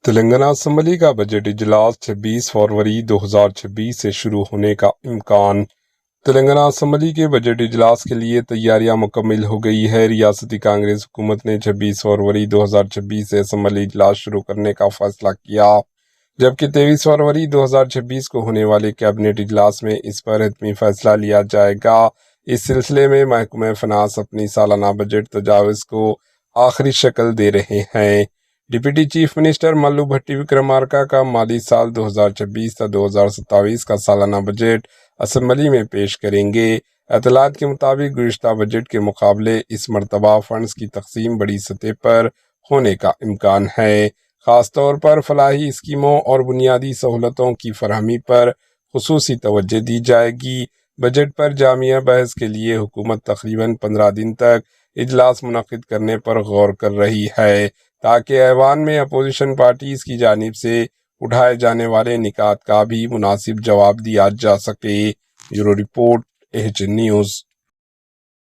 Telangana assembly کا budget اجلاس 26 فروری 2026 سے شروع ہونے کا امکان۔ تلنگانہ اسمبلی کے بجٹ اجلاس کے لیے تیاریاں مکمل ہو گئی ہے۔ ریاستی کانگریس حکومت نے 26 فروری 2026 سے اسمبلی اجلاس شروع کرنے کا فیصلہ کیا، جبکہ 23 فروری 2026 کو ہونے والے کابینٹ اجلاس میں اس پر حتمی فیصلہ لیا جائے گا۔ اس سلسلے میں محکمہ فنانس اپنی سالانہ بجٹ تجاویز کو آخری شکل دے رہے ہیں۔ ڈپٹی چیف منسٹر ملو بھٹی وکرمارکا کا مالی سال 2026 تا 2027 کا سالانہ بجٹ اسمبلی میں پیش کریں گے۔ اطلاعات کے مطابق گزشتہ بجٹ کے مقابلے اس مرتبہ فنڈز کی تقسیم بڑی سطح پر ہونے کا امکان ہے۔ خاص طور پر فلاحی اسکیموں اور بنیادی سہولتوں کی فراہمی پر خصوصی توجہ دی جائے گی۔ بجٹ پر جامع بحث کے لیے حکومت تقریباً 15 دن تک اجلاس منعقد کرنے پر غور کر رہی ہے، تاکہ ایوان میں اپوزیشن پارٹیز کی جانب سے اٹھائے جانے والے نکات کا بھی مناسب جواب دیا جا سکے۔ Bureau report, H news.